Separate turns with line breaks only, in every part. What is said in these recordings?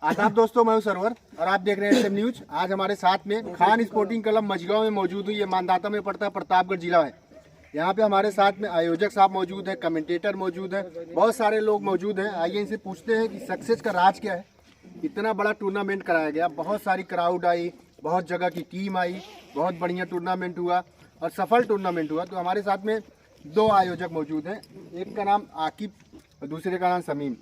आदाब दोस्तों, मैं हूं सरवर और आप देख रहे हैं SM न्यूज। आज हमारे साथ में खान स्पोर्टिंग क्लब मझगांव में मौजूद हूँ। ये मानदाता में पड़ता है, प्रतापगढ़ जिला है। यहाँ पे हमारे साथ में आयोजक साहब मौजूद है, कमेंटेटर मौजूद है, बहुत सारे लोग मौजूद हैं। आइए इनसे पूछते हैं कि सक्सेस का राज क्या है। इतना बड़ा टूर्नामेंट कराया गया, बहुत सारी क्राउड आई, बहुत जगह की टीम आई, बहुत बढ़िया टूर्नामेंट हुआ और सफल टूर्नामेंट हुआ। तो हमारे साथ में दो आयोजक मौजूद हैं, एक का नाम आकिब और दूसरे का नाम समीम।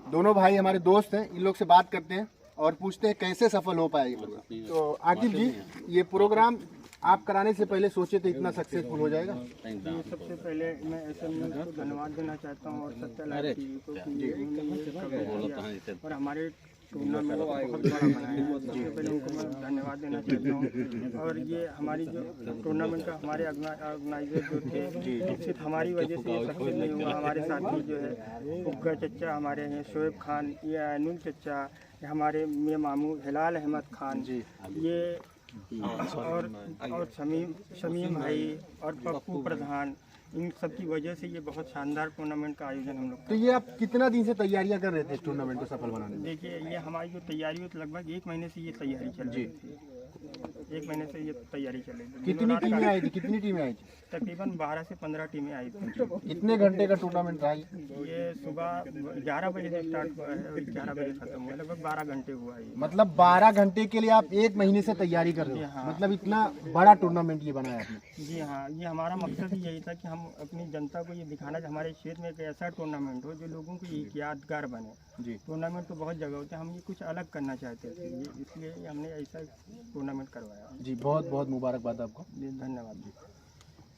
दोनों भाई हमारे दोस्त हैं। इन लोग से बात करते हैं और पूछते हैं कैसे सफल हो पाए ये प्रोग्राम। तो आकिब जी, ये प्रोग्राम आप कराने से पहले सोचे थे इतना सक्सेसफुल हो जाएगा?
जी, सबसे पहले मैं SM न्यूज़ को धन्यवाद देना चाहता हूँ और सत्य लाइव टीवी को कि उन्होंने ये कवरेज किया और हमारे टूर्नामेंट को बहुत बड़ा बनाया। सबसे पहले उनको मैं धन्यवाद देना चाहता हूँ। और ये हमारी जो टूर्नामेंट का हमारे ऑर्गेनाइजर जो थे, सिर्फ हमारी वजह से ये सक्सेस नहीं हुआ। हमारे साथी जो है उग्गर चचा हमारे हैं, शोएब खान, ये अनुल चचा, हमारे मेरे मामू हिलाल अहमद खान जी, ये और शमीम भाई और पप्पू प्रधान, इन सब की वजह से ये बहुत शानदार टूर्नामेंट का आयोजन हम लोग।
तो ये आप कितना दिन से तैयारियां कर रहे थे इस टूर्नामेंट को सफल बनाने में?
देखिए, ये हमारी जो तैयारी हुई लगभग 1 महीने से ये तैयारी चल रही थी। 1 महीने से ये तैयारी चल रही थी।
कितनी टीमें आई थी? कितनी टीमें आई थी?
तकरीबन 12 से 15 टीमें आई थी।
कितने घंटे का टूर्नामेंट रहा?
ये सुबह 11 बजे से स्टार्ट हुआ है और 11 बजे खत्म हुआ, लगभग 12 घंटे हुआ है।
मतलब 12 घंटे के लिए आप 1 महीने से तैयारी कर रहे हो?
हाँ।
मतलब इतना बड़ा टूर्नामेंट ये बनाया आपने?
जी हाँ, ये हमारा मकसद ही यही था कि हम अपनी जनता को ये दिखाना, हमारे क्षेत्र में एक ऐसा टूर्नामेंट हो जो लोगों को एक यादगार बने।
जी।
टूर्नामेंट तो बहुत जगह होते हैं, हम ये कुछ अलग करना चाहते थे, ये इसलिए हमने ऐसा टूर्नामेंट करवाया।
जी, बहुत बहुत मुबारकबाद आपको।
जी, धन्यवाद जी।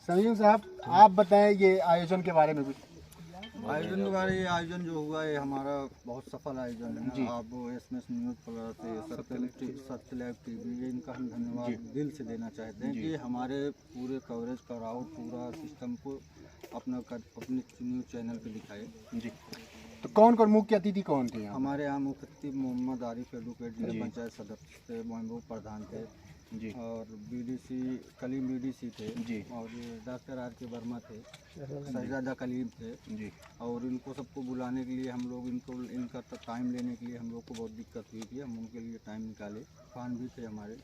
समीम साहब, आप बताएं ये आयोजन के बारे में कुछ।
आयोजन के बारे ये आयोजन जो हुआ है हमारा बहुत सफल आयोजन है जी। आप SMS न्यूज़ प्लस सत्य लाइव टीवी, इनका हम धन्यवाद दिल से देना चाहते हैं कि हमारे पूरे कवरेज कराओ, पूरा सिस्टम को अपने न्यूज़ चैनल पे दिखाए जी।
तो कौन कौन मुख्य अतिथि कौन थे यहाँ?
हमारे यहाँ मुख्य अतिथि मोहम्मद आरिफ एडवोकेट जिला पंचायत सदस्य महबूब प्रधान थे जी, और BDC कलीम BDC थे जी, और ये डॉक्टर RK वर्मा थे, शहजादा कलीम थे जी। और इनको सबको बुलाने के लिए हम लोग इनका टाइम लेने के लिए हम लोग को बहुत दिक्कत हुई थी। हम उनके लिए टाइम निकाले। खान भी थे हमारे,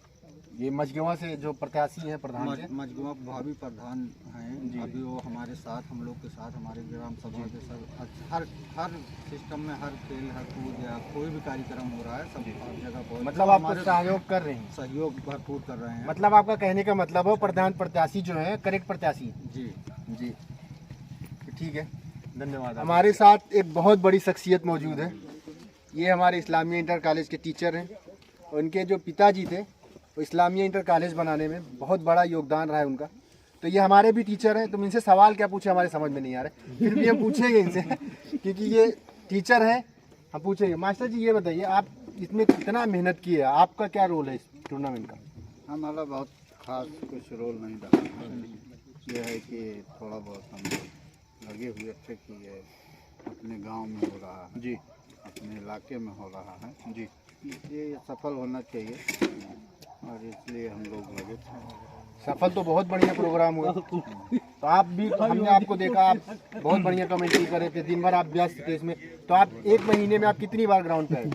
ये मझगवा से जो प्रत्याशी हैं प्रधान थे,
मझगवा भाभी प्रधान हैं अभी, वो हमारे साथ, हम लोग के साथ, हमारे ग्राम सभा के साथ हर सिस्टम में, हर खेल, हर कूद या कोई भी कार्यक्रम हो रहा है सब हर जगह पर
मतलब आप सहयोग कर रहे हैं?
सहयोग भरपूर कर रहे हैं।
मतलब आपका कहने का मतलब हो प्रधान प्रत्याशी जो है करेक्ट प्रत्याशी
जी
जी, ठीक है, धन्यवाद। हमारे साथ एक बहुत बड़ी शख्सियत मौजूद है। ये हमारे इस्लामिया इंटर कॉलेज के टीचर हैं। उनके जो पिताजी थे वो इस्लामिया इंटर कॉलेज बनाने में बहुत बड़ा योगदान रहा है उनका। तो ये हमारे भी टीचर हैं। तुम इनसे सवाल क्या पूछे हमारे समझ में नहीं आ रहा है, फिर भी हम पूछेंगे इनसे क्योंकि ये टीचर हैं, हम पूछेंगे। मास्टर जी, ये बताइए आप इसमें कितना मेहनत की है, आपका क्या रोल है इस टूर्नामेंट का?
हमारा बहुत खास कुछ रोल नहीं रहा। यह है कि थोड़ा बहुत हम लगे हुए थे कि ये अपने गांव में हो रहा है जी, अपने इलाके में हो रहा है जी, ये सफल होना चाहिए और इसलिए हम लोग लगे थे।
सफल तो बहुत बढ़िया प्रोग्राम हुआ। तो आप भी, हमने आपको देखा, आप बहुत बढ़िया कमेंट्री कर रहे थे, दिन भर आप व्यस्त थे इसमें। तो आप 1 महीने में आप कितनी बार ग्राउंड पे आए?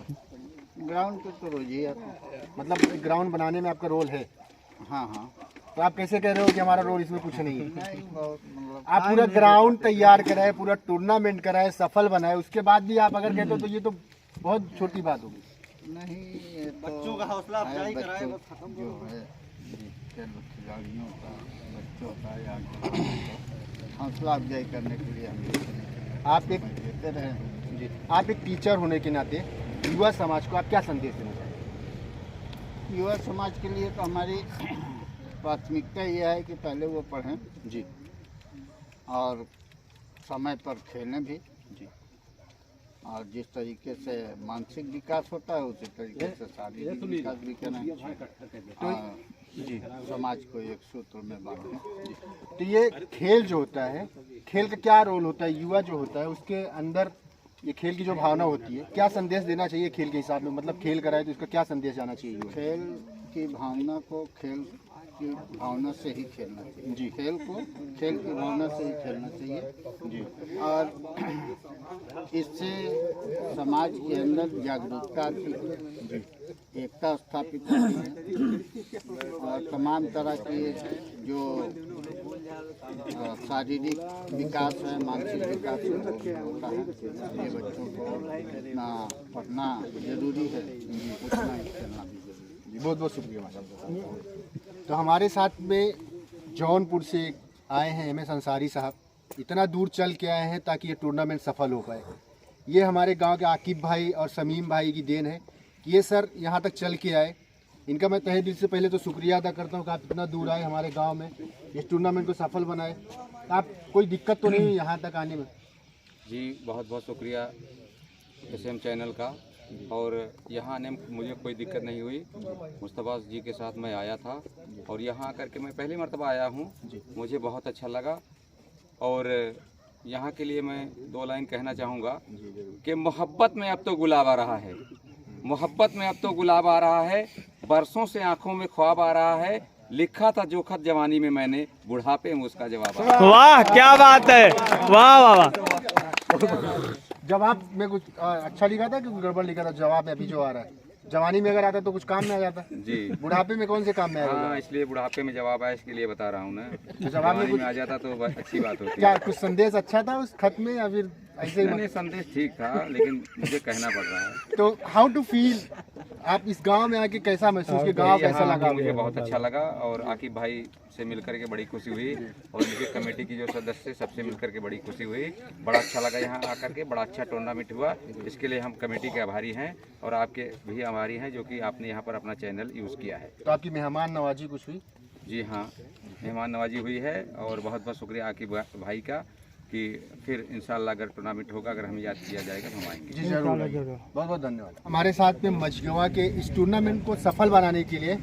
ग्राउंड पे तो रोज ही आते हैं।
मतलब ग्राउंड बनाने में आपका रोल है?
हाँ हाँ।
तो आप कैसे कह रहे हो कि हमारा रोल इसमें कुछ नहीं है?
नहीं, बहुत मतलब
आप पूरा ग्राउंड तैयार कराए, पूरा टूर्नामेंट कराए, सफल बनाए, उसके बाद भी आप अगर कहते हो तो ये तो बहुत छोटी बात होगी।
नहीं, ये तो बच्चों का हौसला अफजाई कराए जो है खेल खिलाड़ियों का, बच्चों का या हौसला अफजाई करने के लिए हम
आप एक
देते रहे
जी, आप एक टीचर होने के नाते युवा समाज को आप क्या संदेश देना चाहेंगे?
युवा समाज के लिए तो हमारी प्राथमिकता यह है कि पहले वो पढ़ें
जी,
और समय पर खेलें भी
जी,
और जिस तरीके से मानसिक विकास होता है उसी तरीके से शारीरिक विकास भी करें और जी समाज को एक सूत्र में बांधें।
तो ये खेल जो होता है, खेल का क्या रोल होता है? युवा जो होता है उसके अंदर ये खेल की जो भावना होती है, क्या संदेश देना चाहिए खेल के हिसाब में? मतलब खेल कराए तो इसका क्या संदेश जाना चाहिए?
खेल की भावना को, खेल
की भावना से ही खेलना चाहिए जी। खेल को खेल की भावना से ही खेलना चाहिए जी। और इससे समाज के अंदर जागरूकता आती है, एकता स्थापित होती है और तमाम तरह के जो शारीरिक विकास है, मानसिक विकास होता है। ये बच्चों को इतना पढ़ना जरूरी है, उतना ही खेलना भी जरूरी है।
बहुत बहुत शुक्रिया माशाल्लाह। तो हमारे साथ में जौनपुर से आए हैं एम एस अंसारी साहब, इतना दूर चल के आए हैं ताकि ये टूर्नामेंट सफल हो पाए। ये हमारे गांव के आकिब भाई और समीम भाई की देन है कि ये सर यहाँ तक चल के आए। इनका मैं तहे दिल से पहले तो शुक्रिया अदा करता हूँ कि आप इतना दूर आए हमारे गांव में, इस टूर्नामेंट को सफल बनाए। आप कोई दिक्कत तो नहीं हुई यहाँ तक आने में?
जी बहुत बहुत शुक्रिया SM चैनल का। और यहाँ आने में मुझे कोई दिक्कत नहीं हुई। मुस्तफ़ा जी के साथ मैं आया था और यहाँ आकर के मैं पहली मर्तबा आया हूँ, मुझे बहुत अच्छा लगा। और यहाँ के लिए मैं 2 लाइन कहना चाहूँगा कि मोहब्बत में अब तो गुलाब आ रहा है, मोहब्बत में अब तो गुलाब आ रहा है, बरसों से आंखों में ख्वाब आ रहा है, लिखा था जो खत जवानी में मैंने, बुढ़ापे में उसका जवाब आ रहा है।
वाह क्या बात है, वाह वाह वाह।
जवाब में कुछ अच्छा लिखा था कि गड़बड़ लिखा था? जवाब अभी जो आ रहा है जवानी में अगर आता तो कुछ काम में आ जाता
जी।
बुढ़ापे में कौन से काम में आएगा?
हाँ, इसलिए बुढ़ापे में जवाब आया, इसके लिए बता रहा हूँ ना।
तो जवाब में
जवानी
कुछ
में आ जाता तो अच्छी बात होती।
क्या कुछ संदेश अच्छा था उस खत में या फिर ऐसे ही?
नहीं, संदेश ठीक था लेकिन मुझे कहना पड़ रहा है।
तो हाउ टू फील, आप इस गांव में आके कैसा महसूस किया? गांव कैसा
यहाँ
लगा?
मुझे बहुत अच्छा लगा और आकिब भाई से मिलकर के बड़ी खुशी हुई और उनकी कमेटी की जो सदस्य सबसे मिलकर के बड़ी खुशी हुई। बड़ा अच्छा लगा यहाँ आकर के, बड़ा अच्छा टूर्नामेंट हुआ। इसके लिए हम कमेटी के आभारी हैं और आपके भी आभारी हैं जो कि आपने यहाँ पर अपना चैनल यूज़ किया है।
तो आपकी मेहमान नवाजी कुछ हुई?
जी हाँ, मेहमान नवाजी हुई है और बहुत बहुत शुक्रिया आकिब भाई का कि फिर इंशाल्लाह अगर टूर्नामेंट होगा, अगर हमें याद किया जाएगा तो हम आएंगे।
जी जरूर, बहुत बहुत धन्यवाद। हमारे साथ में मझगवा के इस टूर्नामेंट को सफल बनाने के लिए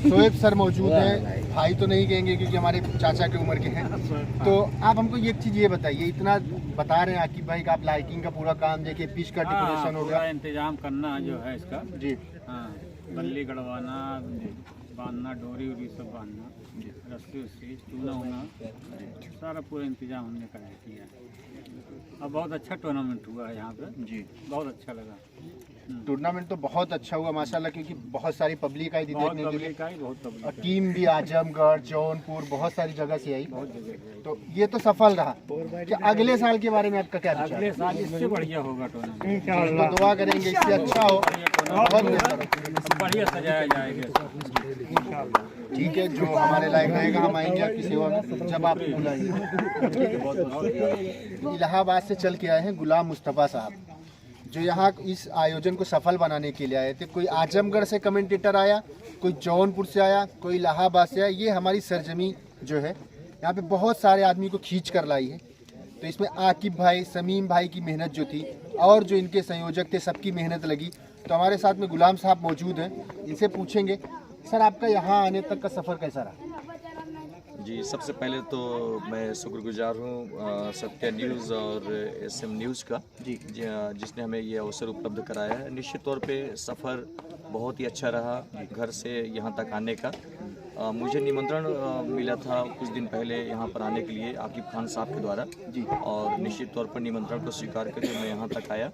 शोएब सर मौजूद हैं। भाई तो नहीं कहेंगे क्योंकि हमारे चाचा के उम्र के हैं। तो आप हमको एक चीज़ ये बताइए, इतना बता रहे हैं आकिब भाई का, आप लाइटिंग का पूरा काम देखिए, पिच का डेकोरेशन हो गया,
इंतजाम करना जो है इसका
जी
हाँ, बल्ली गड़वाना, बांधना, डोरी उरी सब बांधना, रस्सी उस्सी चूना उना, सारा पूरा इंतजाम हमने कर किया है। अब बहुत अच्छा टूर्नामेंट हुआ है यहाँ पे जी, बहुत अच्छा लगा।
टूर्नामेंट तो बहुत अच्छा हुआ माशाल्लाह, क्योंकि बहुत सारी पब्लिक आई थी
बहुत
देखने के लिए
पब्लिक आई, बहुत पब्लिक
और टीम भी आजमगढ़, जौनपुर, बहुत सारी जगह से आई। तो ये तो सफल रहा। क्या अगले साल के बारे में आपका क्या विचार है?
अगले साल इससे बढ़िया होगा टूर्नामेंट,
तो दुआ करेंगे इससे अच्छा हो, बहुत बेहतर हो।
बढ़िया सजाया जाएगा।
ठीक है, जो हमारे लायक रहेगा हम आएंगे आपकी सेवा में जब आप बुलाएंगे। ठीक है, बहुत बहुत। इलाहाबाद से चल के आए हैं गुलाम मुस्तफ़ा साहब, जो यहाँ इस आयोजन को सफल बनाने के लिए आए थे। कोई आजमगढ़ से कमेंटेटर आया, कोई जौनपुर से आया, कोई इलाहाबाद से आया। ये हमारी सरजमी जो है यहाँ पे बहुत सारे आदमी को खींच कर लाई है। तो इसमें आकिब भाई, समीम भाई की मेहनत जो थी और जो इनके संयोजक थे, सबकी मेहनत लगी। तो हमारे साथ में गुलाम साहब मौजूद हैं, इनसे पूछेंगे सर आपका यहाँ आने तक का सफ़र कैसा रहा?
जी, सबसे पहले तो मैं शुक्रगुजार हूँ सत्य न्यूज़ और SM न्यूज़ का जी, जिसने हमें ये अवसर उपलब्ध कराया है। निश्चित तौर पे सफ़र बहुत ही अच्छा रहा घर से यहाँ तक आने का। मुझे निमंत्रण मिला था कुछ दिन पहले यहाँ पर आने के लिए आकिब खान साहब के द्वारा जी, और निश्चित तौर पर निमंत्रण को स्वीकार करके मैं यहाँ तक आया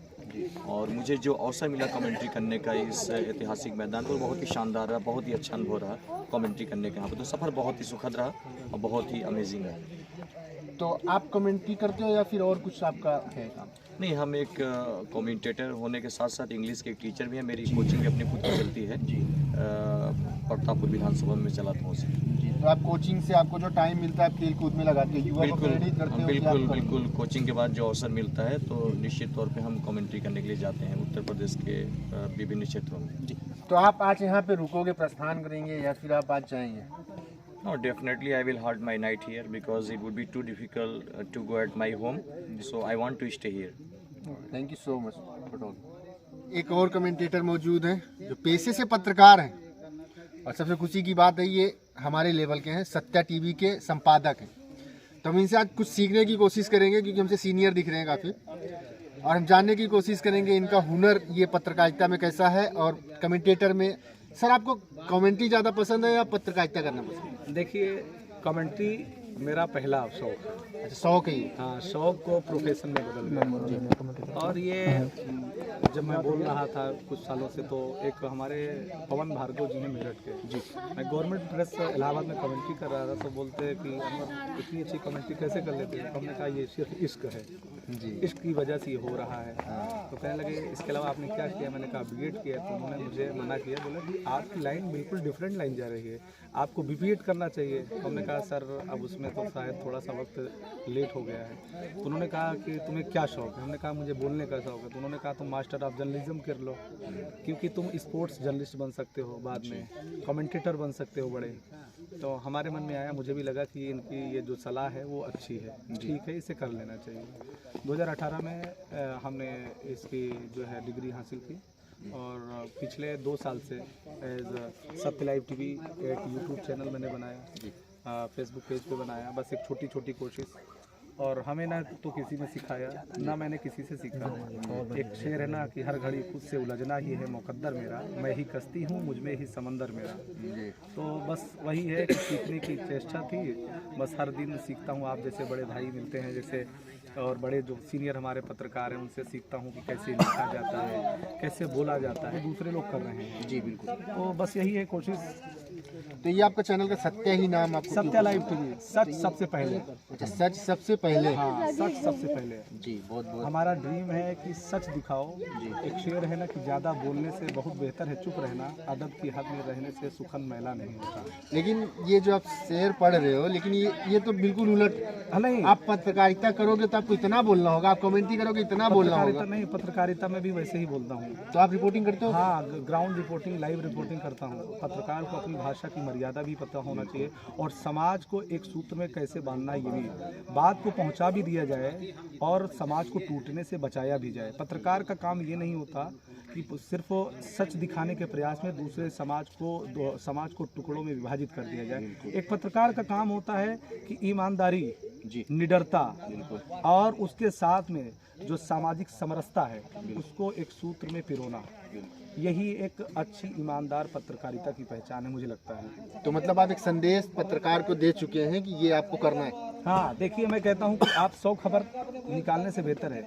और मुझे जो अवसर मिला कमेंट्री करने का इस ऐतिहासिक मैदान पर, बहुत ही शानदार रहा, बहुत ही अच्छा अनुभव रहा कमेंट्री करने का यहाँ पर। तो सफ़र बहुत ही सुखद रहा और बहुत ही अमेजिंग रहा।
तो आप कमेंट्री करते हो या फिर और कुछ आपका है काम?
नहीं, हम एक कमेंटेटर होने के साथ साथ इंग्लिश के टीचर भी हैं। मेरी कोचिंग भी अपनी खुद की चलती है जी, प्रतापपुर विधानसभा में चलाता हूँ जी।
तो आप कोचिंग से आपको जो टाइम मिलता है खेल कूद में लगाते हो, युवा को प्रेरित करते हो?
बिल्कुल बिल्कुल, कोचिंग के बाद जो अवसर मिलता है तो निश्चित तौर पे हम कमेंट्री करने के लिए जाते हैं उत्तर प्रदेश के विभिन्न क्षेत्रों में जी।
तो आप आज यहाँ पे रुकोगे, प्रस्थान करेंगे या फिर आप आज जाएंगे?
No, definitely I will hold my night here because it would be too difficult to go at my home. So I want to stay here.
Thank you so much. एक और कमेंटेटर मौजूद हैं जो पेशे से पत्रकार हैं और सबसे खुशी की बात है ये हमारे लेवल के हैं, सत्या टीवी के संपादक हैं। तो हम इनसे आज कुछ सीखने की कोशिश करेंगे क्योंकि हमसे सीनियर दिख रहे हैं काफ़ी, और हम जानने की कोशिश करेंगे इनका हुनर ये पत्रकारिता में कैसा है और कमेंटेटर में सर आपको कमेंट्री ज़्यादा पसंद है या पत्रकारिता करना पसंद है?
देखिए, कमेंट्री मेरा पहला शौक है।
अच्छा, शौक है ये।
हाँ, शौक को प्रोफेशन में बदल गया। और ये जब मैं बोल रहा था कुछ सालों से, तो एक हमारे पवन भार्गव जी ने मेरठ के जी, मैं गवर्नमेंट प्रेस इलाहाबाद में कमेंट्री कर रहा था, तो बोलते हैं कि अनवर इतनी अच्छी कमेंट्री कैसे कर लेते हैं? हमने कहा ये सिर्फ इश्क है जी, इश्क की वजह से ये हो रहा है। तो कहने लगे इसके अलावा आपने क्या किया? मैंने कहा बीएड किया। तो उन्होंने मुझे मना किया, बोला कि आपकी लाइन बिल्कुल डिफरेंट लाइन जा रही है, आपको बीपीएड करना चाहिए। हमने कहा सर अब उसमें तो शायद थोड़ा सा वक्त लेट हो गया है। तो उन्होंने कहा कि तुम्हें क्या शौक है? हमने कहा मुझे बोलने का शौक है। तो उन्होंने कहा तुम मास्टर ऑफ जर्नलिज्म कर लो, क्योंकि तुम स्पोर्ट्स जर्नलिस्ट बन सकते हो, बाद में कमेंटेटर बन सकते हो बड़े। तो हमारे मन में आया, मुझे भी लगा कि इनकी ये जो सलाह है वो अच्छी है, ठीक है, इसे कर लेना चाहिए। 2018 में हमने इसकी जो है डिग्री हासिल की, और पिछले 2 साल से एज सत्य लाइव टीवी एक यूट्यूब चैनल मैंने बनाया, फेसबुक पेज पे बनाया, बस एक छोटी छोटी कोशिश। और हमें ना तो किसी ने सिखाया, ना मैंने किसी से सीखा। एक शेर है ना कि हर घड़ी खुद से उलझना ही है मुकद्दर मेरा, मैं ही कश्ती हूँ मुझ में ही समंदर मेरा। तो बस वही है कि सीखने की चेष्टा थी, बस हर दिन सीखता हूँ। आप जैसे बड़े भाई मिलते हैं जैसे, और बड़े जो सीनियर हमारे पत्रकार हैं उनसे सीखता हूँ कि कैसे लिखा जाता है, कैसे बोला जाता है, दूसरे लोग कर रहे हैं जी बिल्कुल। तो बस यही है कोशिश।
तो ये आपका चैनल का सत्य ही नाम आपको?
सत्य लाइव टीवी, सच सबसे पहले।
अच्छा, सच सबसे पहले।
हाँ, सच सबसे पहले
जी, बहुत बहुत
हमारा ड्रीम है कि सच दिखाओ जी। एक शेर है ना कि ज़्यादा बोलने से बहुत बेहतर है चुप रहना, अदब की हद में रहने से सुखन मैला नहीं होता।
लेकिन ये जो आप शेर पढ़ रहे हो, लेकिन ये तो बिल्कुल उलट।
नहीं,
आप पत्रकारिता करोगे तो आपको इतना बोलना होगा, आप कमेंट्री करोगे इतना बोलना होगा।
पत्रकारिता नहीं, पत्रकारिता में भी वैसे ही बोलता हूँ।
तो आप रिपोर्टिंग करते हो?
हाँ, ग्राउंड रिपोर्टिंग, लाइव रिपोर्टिंग करता हूँ। पत्रकार को अपनी भाषा की मर्यादा भी पता होना चाहिए, और समाज को एक सूत्र में कैसे बांधना, ये भी बात को पहुँचा भी दिया जाए और समाज को टूटने से बचाया भी जाए। पत्रकार का काम ये नहीं होता कि सिर्फ सच दिखाने के प्रयास में दूसरे समाज को टुकड़ों में विभाजित कर दिया जाए। एक पत्रकार का काम होता है कि ईमानदारी, निडरता, और उसके साथ में जो सामाजिक समरसता है उसको एक सूत्र में पिरोना, यही एक अच्छी ईमानदार पत्रकारिता की पहचान है, मुझे लगता है।
तो मतलब आप एक संदेश पत्रकार को दे चुके हैं कि ये आपको करना है।
हाँ, देखिए मैं कहता हूँ कि आप 100 खबर निकालने से बेहतर है,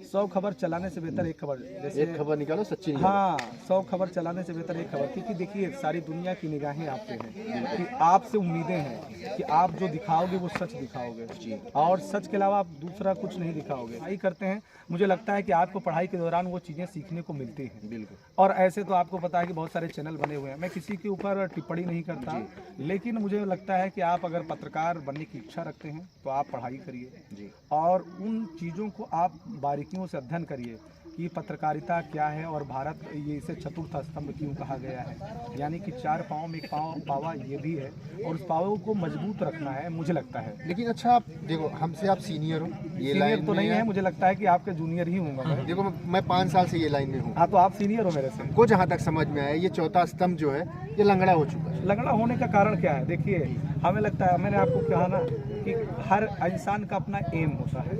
100 खबर चलाने से बेहतर एक खबर। जैसे
एक खबर निकालो, सच्ची निकालो।
हाँ, 100 खबर चलाने से बेहतर एक खबर, क्योंकि देखिए सारी दुनिया की निगाहें आप पे हैं, कि आपसे उम्मीदें हैं कि आप जो दिखाओगे वो सच दिखाओगे जी, और सच के अलावा आप दूसरा कुछ नहीं दिखाओगे। यही करते हैं, मुझे लगता है कि आपको पढ़ाई के दौरान वो चीज़ें सीखने को मिलती हैं। बिल्कुल। और ऐसे तो आपको पता है कि बहुत सारे चैनल बने हुए हैं, मैं किसी के ऊपर टिप्पणी नहीं करता, लेकिन मुझे लगता है कि आप अगर पत्रकार बनने की इच्छा रखते हैं तो आप पढ़ाई करिए जी, और उन चीज़ों को आप बारीकियों से अध्ययन करिए कि पत्रकारिता क्या है, और भारत ये इसे चतुर्थ स्तंभ क्यों कहा गया है, यानी कि 4 पाँव में एक पाँव पावा ये भी है, और उस पावों को मजबूत रखना है, मुझे लगता है।
लेकिन अच्छा, आप देखो हमसे आप सीनियर हो, ये
सीनियर
लाइन
तो नहीं है, मुझे लगता है कि आपके जूनियर ही होंगे मैं।
देखो मैं 5 साल से ये लाइन में हूँ।
हाँ, तो आप सीनियर हो मेरे से।
को जहाँ तक समझ में आया, ये चौथा स्तंभ जो है ये लंगड़ा हो चुका है।
लंगड़ा होने का कारण क्या है? देखिए, हमें लगता है, मैंने आपको कहा ना कि हर इंसान का अपना एम होता है,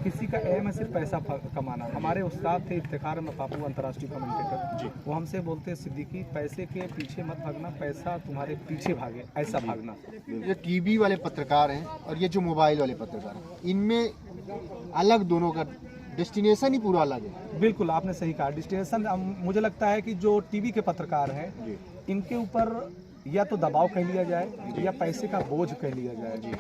किसी का एम है सिर्फ पैसा कमाना। हमारे उस्ताद थे इफ्तिखार में पापू, अंतर्राष्ट्रीय कमेंटेटर, वो हमसे बोलते हैं सिद्दीकी पैसे के पीछे मत भागना, पैसा तुम्हारे पीछे भागे, ऐसा भागना।
ये टीवी वाले पत्रकार हैं और ये जो मोबाइल वाले पत्रकार हैं, इनमें अलग, दोनों का डेस्टिनेशन ही पूरा अलग है।
बिल्कुल, आपने सही कहा, डेस्टिनेशन। मुझे लगता है कि जो टीवी के पत्रकार हैं इनके ऊपर या तो दबाव कह लिया जाए या पैसे का बोझ कह लिया जाए।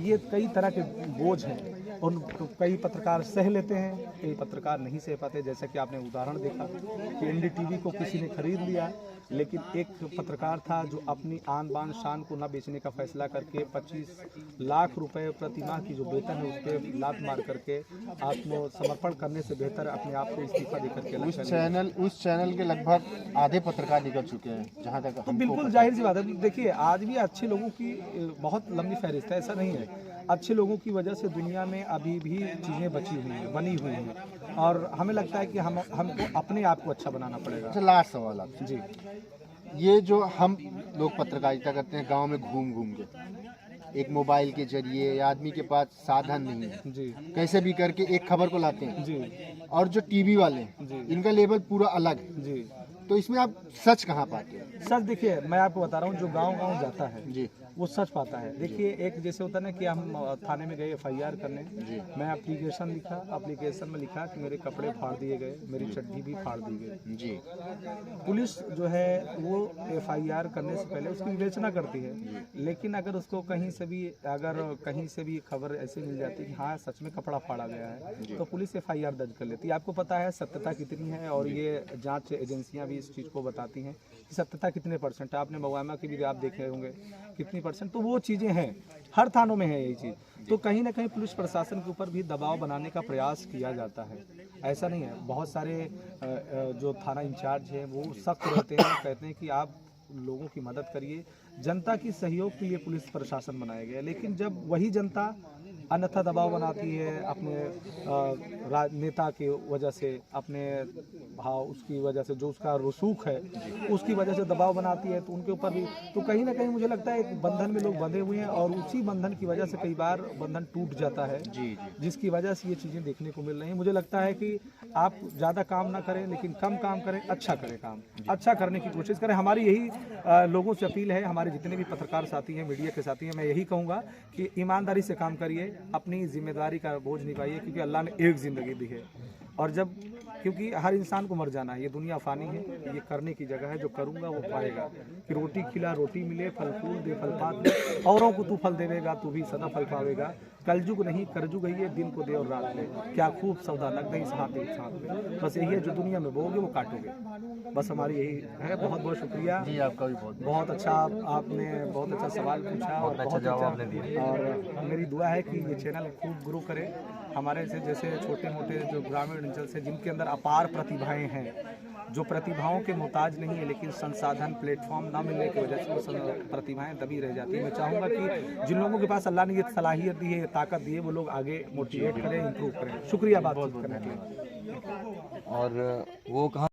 ये कई तरह के बोझ हैं, और कई पत्रकार सह लेते हैं, कई पत्रकार नहीं सह पाते। जैसा कि आपने उदाहरण देखा कि एनडीटीवी को किसी ने खरीद लिया, लेकिन एक पत्रकार था जो अपनी आन बान शान को न बेचने का फैसला करके 25 लाख रुपए प्रति माह की जो वेतन है उस पर लात मार करके आत्मसमर्पण करने से बेहतर अपने आप को इस्तीफा देकर के
उस चैनल के लगभग आधे पत्रकार निकल चुके हैं, जहाँ तक
तो बिल्कुल जाहिर सी बात है। देखिए, आज भी अच्छे लोगों की बहुत लंबी फहरिस्त है, ऐसा नहीं है। अच्छे लोगों की वजह से दुनिया में अभी भी चीज़ें बची हुई हैं, बनी हुई हैं, और हमें लगता है कि हमको अपने आप को अच्छा बनाना पड़ेगा।
अच्छा, लास्ट सवाल आपसे
जी,
ये जो हम लोग पत्रकारिता करते हैं गांव में घूम घूम के, एक मोबाइल के जरिए, आदमी के पास साधन नहीं है
जी,
कैसे भी करके एक खबर को लाते हैं
जी,
और जो टीवी वाले हैं,
जी,
इनका लेवल पूरा अलग है।
जी,
तो इसमें आप सच कहाँ पाते हैं?
सच देखिए, मैं आपको बता रहा हूँ, जो गांव-गांव जाता है
जी
वो सच पाता है। देखिए, एक जैसे होता है ना कि हम थाने में गए FIR करने, मैं एप्लीकेशन लिखा, एप्लीकेशन में लिखा कि मेरे कपड़े फाड़ दिए गए, मेरी चड्डी भी फाड़ दी गई।
जी
पुलिस जो है वो FIR करने से पहले उसकी विवेचना करती है, लेकिन अगर उसको कहीं से भी खबर ऐसी मिल जाती है कि हाँ सच में कपड़ा फाड़ा गया है, तो पुलिस FIR दर्ज कर लेती है। आपको पता है सत्यता कितनी है, और ये जांच एजेंसियां भी इस चीज़ को बताती हैं कि सत्यता कितने % है। आपने मवामा की भी आप देखे होंगे कितनी %, तो वो चीज़ें हैं, हर थानों में है यही चीज़। तो कहीं ना कहीं पुलिस प्रशासन के ऊपर भी दबाव बनाने का प्रयास किया जाता है, ऐसा नहीं है। बहुत सारे जो थाना इंचार्ज हैं वो सख्त रहते हैं, कहते हैं कि आप लोगों की मदद करिए, जनता की सहयोग के लिए पुलिस प्रशासन बनाया गया है। लेकिन जब वही जनता अन्यथा दबाव बनाती है अपने नेता की वजह से, अपने भाव उसकी वजह से, जो उसका रसूख है उसकी वजह से दबाव बनाती है, तो उनके ऊपर भी तो कहीं ना कहीं मुझे लगता है एक बंधन में लोग बंधे हुए हैं, और उसी बंधन की वजह से कई बार बंधन टूट जाता है, जिसकी वजह से ये चीज़ें देखने को मिल रही हैं। मुझे लगता है कि आप ज़्यादा काम ना करें, लेकिन कम काम करें, अच्छा करें, काम अच्छा करने की कोशिश करें। हमारी यही लोगों से अपील है, हमारे जितने भी पत्रकार साथी हैं, मीडिया के साथी हैं, मैं यही कहूँगा कि ईमानदारी से काम करिए, अपनी जिम्मेदारी का बोझ निभाइए, क्योंकि अल्लाह ने एक ज़िंदगी दी है, और क्योंकि हर इंसान को मर जाना है, ये दुनिया फानी है, ये करने की जगह है, जो करूँगा वो पाएगा। कि रोटी खिला रोटी मिले, फल फूल दे फल पात दे, औरों को तू फल देवेगा तू भी सदा फल पावेगा। कलजुग नहीं करजुग है, दिन को दे और रात ले, क्या खूब सौदा लग गई साथ एक साथ में। बस यही है, जो दुनिया में बोगे वो काटोगे, बस हमारी यही है। बहुत बहुत शुक्रिया जी, आपका भी बहुत अच्छा, आपने बहुत अच्छा सवाल पूछा और बहुत अच्छा जवाब दिया, और मेरी दुआ है कि ये चैनल खूब ग्रो करे। हमारे से जैसे छोटे मोटे जो ग्रामीण अंचल से जिनके अंदर अपार प्रतिभाएं हैं, जो प्रतिभाओं के मोहताज नहीं है, लेकिन संसाधन प्लेटफॉर्म ना मिलने की वजह से वो प्रतिभाएं दबी रह जाती हैं। मैं चाहूँगा कि जिन लोगों के पास अल्लाह ने ये सलाहियत दी है, ये ताकत दी है, वो लोग आगे मोटिवेट करें, इंप्रूव करें। शुक्रिया बातचीत करने के लिए।
और वो कहाँ